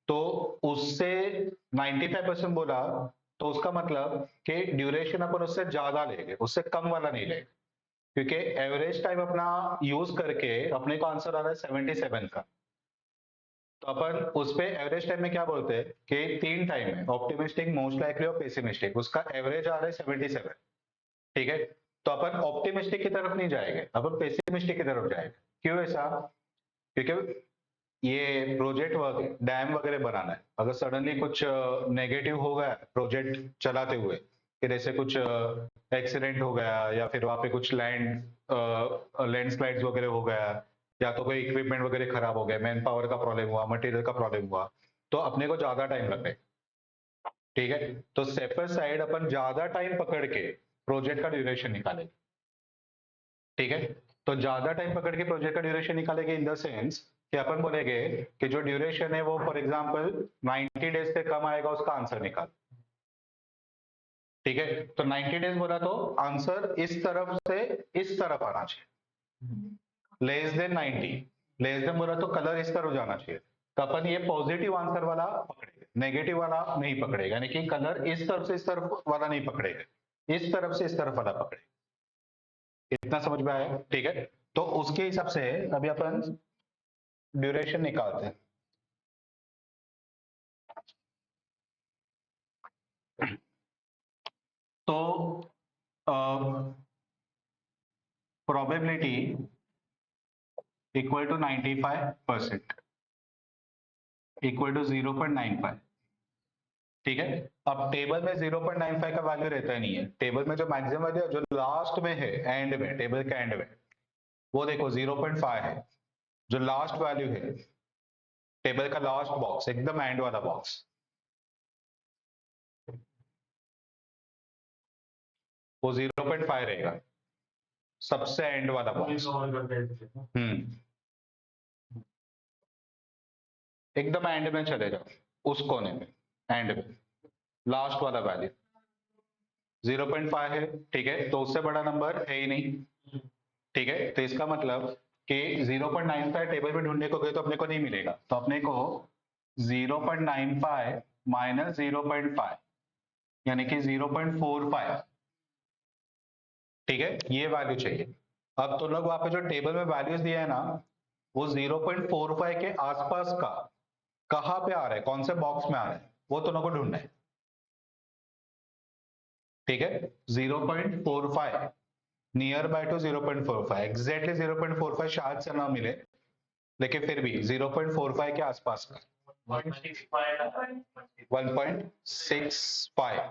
Speaker 1: तो उससे 95% बोला तो उसका मतलब कि ड्यूरेशन अपन उससे ज्यादा लेंगे, उससे कम वाला नहीं लेंगे, क्योंकि एवरेज टाइम अपना यूज करके अपने को आंसर आ रहा है 77 का। तो अपन उस पे एवरेज टाइम में क्या बोलते हैं कि 3 टाइम है, ऑप्टिमिस्टिक, मोस्ट लाइकली और पेसिमिस्टिक, उसका एवरेज आ रहा है 77, ठीक है। तो अपन ऑप्टिमिस्टिक की तरफ नहीं जाएंगे, अपन पेसिमिस्टिक की तरफ जाएंगे। क्यों ऐसा, क्योंकि ये प्रोजेक्ट वर्क डैम वगैरह बनाना है, अगर सडनली कुछ नेगेटिव हो गया प्रोजेक्ट चलाते हुए कि जैसे कुछ एक्सीडेंट हो गया या फिर वहाँ पे कुछ लैंडस्लाइड्स वगैरह हो गया, या तो कोई इक्विपमेंट वगैरह खराब हो गया, मैन पावर का प्रॉब्लम हुआ, मटेरियल का प्रॉब्लम हुआ, तो अपने को ज्यादा टाइम लगेगा। ठीक है, तो सेपर साइड अपन ज्यादा टाइम पकड़ के प्रोजेक्ट का ड्यूरेशन निकालेंगे। ठीक है, तो ज्यादा टाइम पकड़ के प्रोजेक्ट का ड्यूरेशन निकालेंगे इन द सेंस कि अपन बोलेंगे कि जो ड्यूरेशन है वो फॉर एग्जांपल 90 डेज से कम आएगा, उसका आंसर निकाल। ठीक है, तो 90 डेज बोला तो आंसर इस तरफ से इस तरफ आना चाहिए, लेस देन 90। लेस देन बोला तो कलर इस तरफ जाना चाहिए, तो अपन ये पॉजिटिव आंसर वाला पकड़ेगा, नेगेटिव वाला नहीं पकड़ेगा, यानी कि कलर इस तरफ से इस तरफ वाला नहीं पकड़ेगा, इस तरफ से इस तरफ वाला पकड़ेगा। इतना समझ में आया? ठीक है, तो उसके हिसाब से अभी अपन ड्यूरेशन निकालते हैं। तो probability equal to 95% equal to 0.95। ठीक है, अब टेबल में 0.95 का वैल्यू रहता नहीं है, टेबल में जो मैक्सिमम वैल्यू है जो लास्ट में है, एंड में, टेबल के एंड में, वो देखो 0.5 है, जो लास्ट वैल्यू है टेबल का लास्ट बॉक्स, एकदम एंड वाला बॉक्स, वो 0.5 रहेगा, सबसे एंड वाला बॉक्स। एकदम एंड में चले जाओ, उस कोने में, एंड में, लास्ट वाला वैल्यू 0.5 है। ठीक है, तो उससे बड़ा नंबर है ही नहीं। ठीक है, तो इसका मतलब कि 0.95 टेबल में ढूंढने को गए तो अपने को नहीं मिलेगा, तो अपने को 0.95 माइनस 0.5 यानी कि 0.45, ठीक है, ये वैल्यू चाहिए। अब तो लोग वहां पे जो टेबल में वैल्यूज दिया है ना, वो 0.45 के आसपास का कहाँ पे आ रहा है, कौन से बॉक्स में आ रहा है, वो तो लोग को ढूंढना है। ठीक है, 0.45 नियर बाय टू 0.45, एग्जैक्टली 0.45 शायद से ना मिले, लेकिन फिर भी 0.45 के आसपास का 1.65।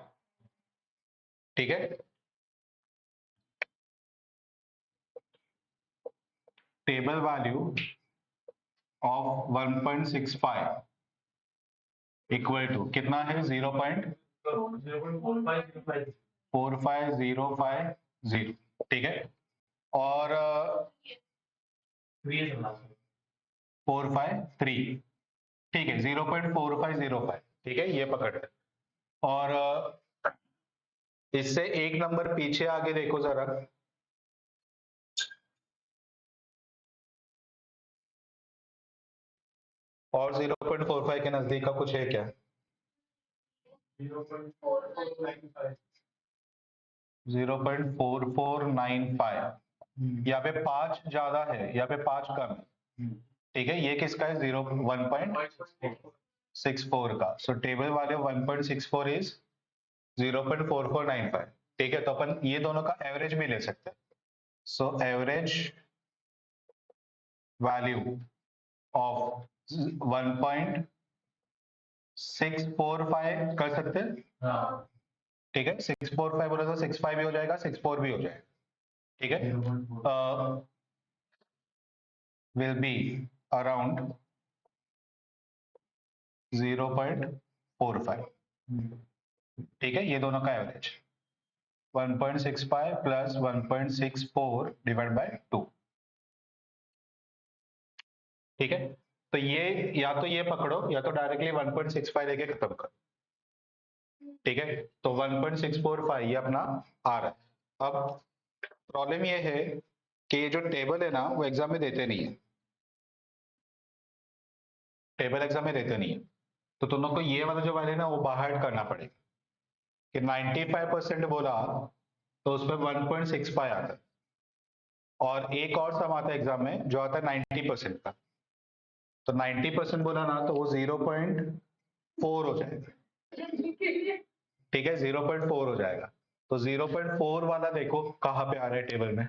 Speaker 1: ठीक है, table value of 1.65 equal to कितना है, 0.45050। ठीक है, और 453, ठीक है, 0.4505, ठीक है, ये पकड़। और इससे एक नंबर पीछे आगे देखो जरा, और 0.45 के नजदीक का कुछ है क्या? 0.4495। यहाँ पे 5 ज्यादा है, यहाँ पे 5 कम है। ठीक है, ये किसका है, 1.64 का, सो टेबल वाले 1.64 इज 0.4495। ठीक है, तो अपन ये दोनों का एवरेज भी ले सकते हैं, सो एवरेज वैल्यू ऑफ 1.645 कर सकते हैं। ठीक है, 645 बोला तो 65 भी हो जाएगा, 64 भी हो जाएगा। ठीक है, विल बी अराउंड 0.45। ठीक है, ये दोनों का एवरेज 1.65 प्लस 1.64 डिवाइड बाय 2। ठीक है, तो ये या तो ये पकड़ो या तो डायरेक्टली 1.65 लेके खत्म करो। ठीक है, तो 1.645 ये अपना आ रहा है। अब प्रॉब्लम ये है कि ये जो टेबल है ना वो एग्जाम में देते नहीं है, टेबल एग्जाम में देते नहीं है, तो तुम लोग को ये वाला जो वाले है ना वो बाहर करना पड़ेगा कि 95% बोला तो उसमें 1.65 आता है, और एक और सम आता है एग्जाम में जो आता है 90% का, तो 90% बोला ना तो वो 0.4 हो जाएगा। ठीक है, 0.4 हो जाएगा, तो 0.4 वाला देखो कहाँ पे आ रहा है टेबल में।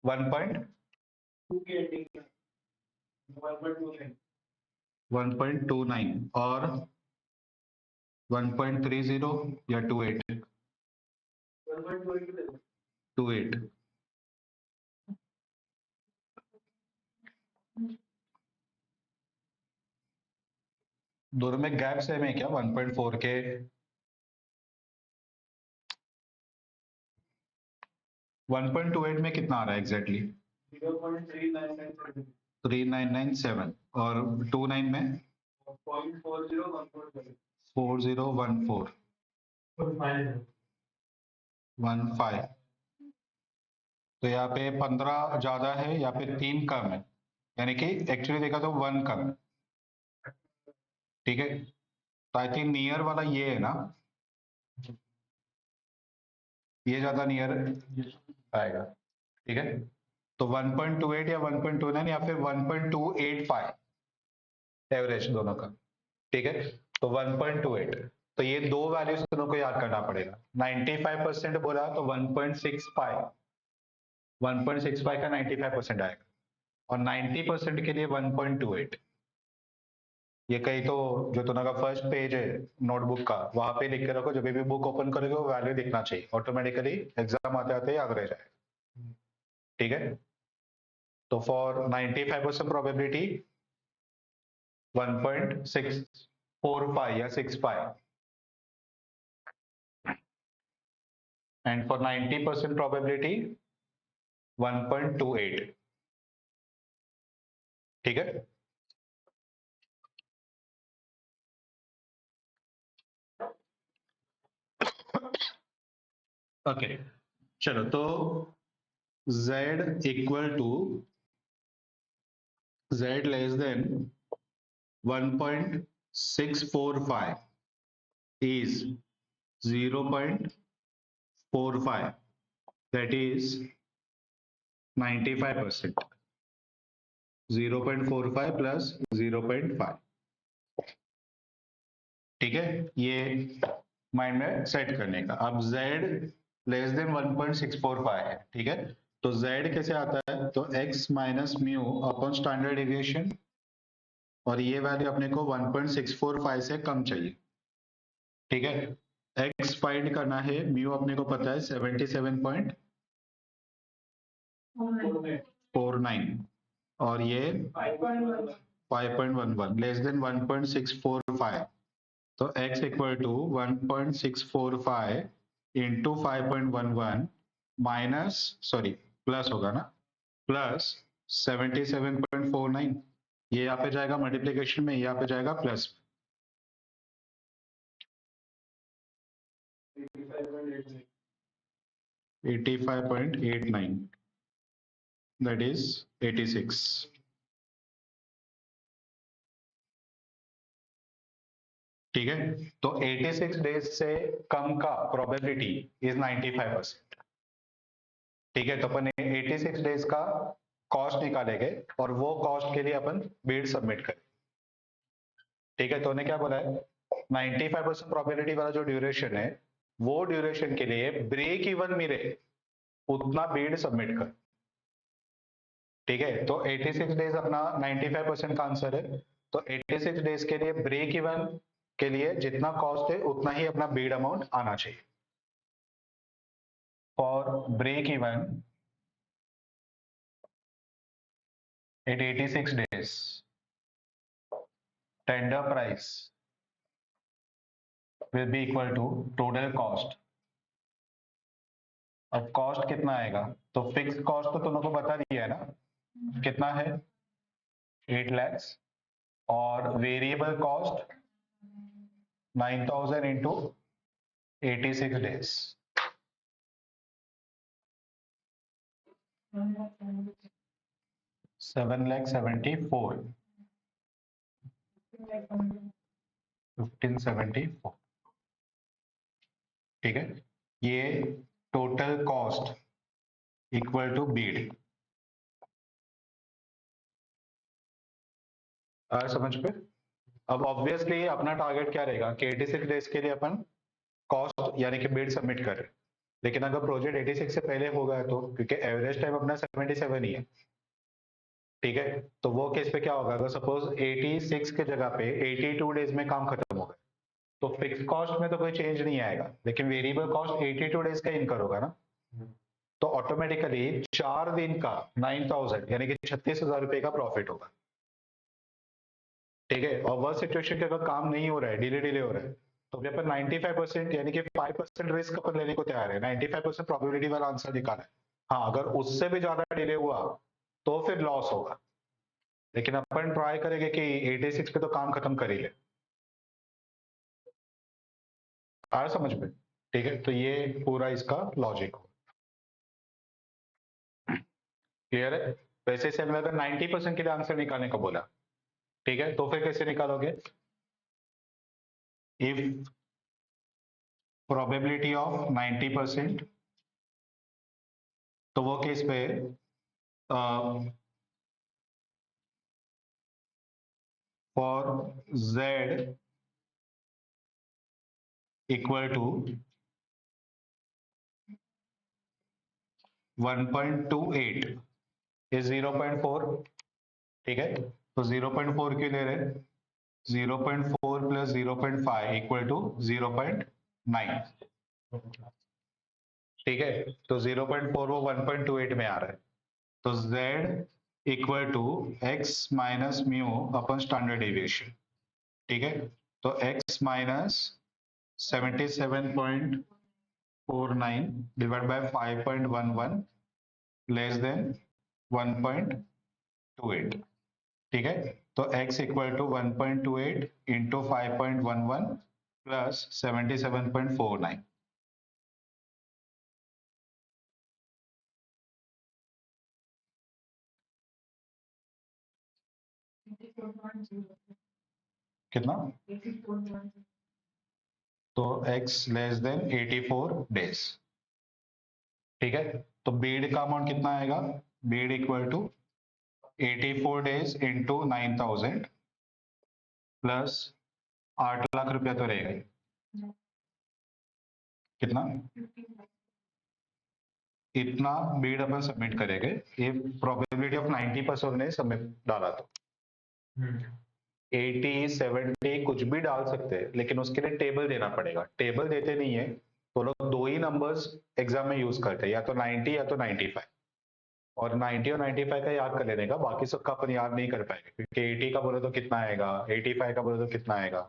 Speaker 1: 1.2 1.29 और 1.30 या 28? 28। दोनों में गैप सेम है क्या? 1.4 के 1.28 में कितना आ रहा है एग्जैक्टली? 3997 और 29 में 4014 15। तो यहाँ पे 15 ज्यादा है या फिर 3 कम है, यानी कि एक्चुअली देखा तो 1 कम है। ठीक है, तो आई थिंक नियर वाला ये है ना, ये ज्यादा नियर आएगा। ठीक है, तो 1.28 या 1.29 या फिर 1.285 एवरेज दोनों का। ठीक है, तो 1.28, तो ये दो वैल्यूज दोनों को याद करना पड़ेगा। 95% बोला तो 1.65 का 95% आएगा, और 90% के लिए 1.28। ये कहीं तो जो दोनों का फर्स्ट पेज है नोटबुक का, वहां पे लिख के रखो, जब भी बुक ओपन करोगे वो वैल्यू दिखना चाहिए, ऑटोमेटिकली एग्जाम आते आते याद रह जाएगा। ठीक है, तो फॉर 95% प्रोबेबिलिटी 1.645 या 65, and for 90% probability 1.28। ठीक है, ओके चलो, तो z equal to z less than 1.645 is 0.45, that is 95%। 0.45 plus 0.5। ठीक है, ये माइंड में सेट करने का। अब z लेस देन 1.645 है। ठीक है, तो z कैसे आता है? तो x minus mu upon standard deviation, और ये वैल्यू अपने को 1.645 से कम चाहिए। ठीक है, x फाइंड करना है, म्यू अपने को पता है 77.49 और ये 5.11 लेस देन 1.645, तो x equal to 1.645 into 5.11 minus, sorry plus होगा ना, प्लस 77.49, ये यहाँ पे जाएगा मल्टीप्लीकेशन में, यहाँ पे जाएगा प्लस। 85.89, that is 86। ठीक है, तो 86 डेज से कम का प्रोबेबिलिटी इज 95%। ठीक है, तो अपन 86 डेज का कॉस्ट निकालेंगे और वो कॉस्ट के लिए अपन बिड सबमिट करें। ठीक है, तो उन्हें क्या बोला है, 95% प्रोबेबिलिटी वाला जो ड्यूरेशन है, वो ड्यूरेशन के लिए ब्रेक इवन मिले उतना बिड सबमिट कर। ठीक है, तो 86 डेज अपना 95% का आंसर है, तो 86 डेज के लिए ब्रेक इवन के लिए जितना कॉस्ट है उतना ही अपना बिड अमाउंट आना चाहिए। For break even at 86 days, tender price will be equal to total cost। अब कॉस्ट कितना आएगा? तो फिक्स कॉस्ट तो तुम लोग को बता दिया है ना, कितना है 8 lakhs, और वेरिएबल कॉस्ट 9000 इंटू 86 डेज, 7,74,000, 1574। ठीक है, ये total cost equal to bid. समझ पे? अब ऑब्वियसली अपना टारगेट क्या रहेगा कि 86 डेज के लिए अपन कॉस्ट यानी कि बिड सबमिट करें, लेकिन अगर प्रोजेक्ट 86 से पहले होगा तो, क्योंकि एवरेज टाइम अपना 77 ही है, ठीक है, तो वो केस पे क्या होगा, अगर सपोज 86 के जगह पे 82 डेज में काम खत्म हो गया तो फिक्स कॉस्ट में तो कोई चेंज नहीं आएगा, लेकिन वेरिएबल कॉस्ट 82 डेज का इनकर होगा ना, तो ऑटोमेटिकली 4 दिन का 9,000 यानी कि 36,000 रुपए का प्रॉफिट होगा। ठीक है, और वह सिचुएशन के अगर काम नहीं हो रहा है, डिले हो रहा है, तो भी अपन 95% यानी कि 5% रिस्क अपन लेने को तैयार है, 95% प्रोबेबिलिटी वाला आंसर निकाला है। हाँ, अगर उससे भी ज्यादा डिले हुआ तो फिर लॉस होगा, लेकिन अपन ट्राई करेंगे कि 86 पे तो काम खत्म कर ही ले। आया समझ में? ठीक है, तो ये पूरा इसका लॉजिक हो, क्लियर है? वैसे से अगर 90% के लिए आंसर निकालने को बोला, ठीक है, तो फिर कैसे निकालोगे? इफ प्रोबेबिलिटी ऑफ 90%, तो वो केस पे for z equal to 1.28 is 0.4, ठीक है, तो 0.4 क्यों ले रहे? 0.4 प्लस 0.5 इक्वल टू 0.9, ठीक है, तो 0.4 वो 1.28 में आ रहा है, तो z equal to x minus mu अपन स्टैंडर्ड डेविएशन, ठीक है, तो x minus 77.49 divide by 5.11 less than 1.28, ठीक है, तो x equal to 1.28 into 5.11 plus 77.49, कितना? तो x लेस देन 84 डेज, ठीक है, तो बीड का अमाउंट कितना आएगा? Bid equal to 84 days into 9,000 plus 8 lakh रुपया तो रहेगा ही। कितना? इतना बीड अपन सबमिट करेंगे, ये प्रोबेबिलिटी ऑफ 90% ने सबमिट डाला तो 80 70 कुछ भी डाल सकते हैं, लेकिन उसके लिए टेबल देना पड़ेगा, टेबल देते नहीं है तो लोग दो ही नंबर्स एग्जाम में यूज करते हैं, या तो 90 या तो 95, और 90 और 95 का याद कर लेने का, बाकी सबका अपन याद नहीं कर पाएंगे, क्योंकि 80 का बोले तो कितना आएगा, 85 का बोले तो कितना आएगा,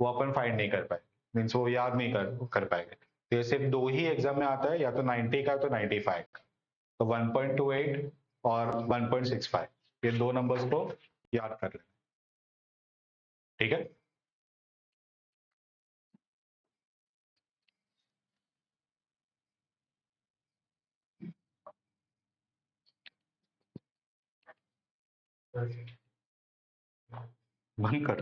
Speaker 1: वो अपन फाइंड नहीं कर पाए, मीन्स वो याद नहीं कर पाएंगे, तो ये सिर्फ दो ही एग्जाम में आता है, या तो 90 का तो 95 का, तो 1.28 और 1.65, ये दो नंबर्स को याद कर लेना, ठीक है। बंद कर।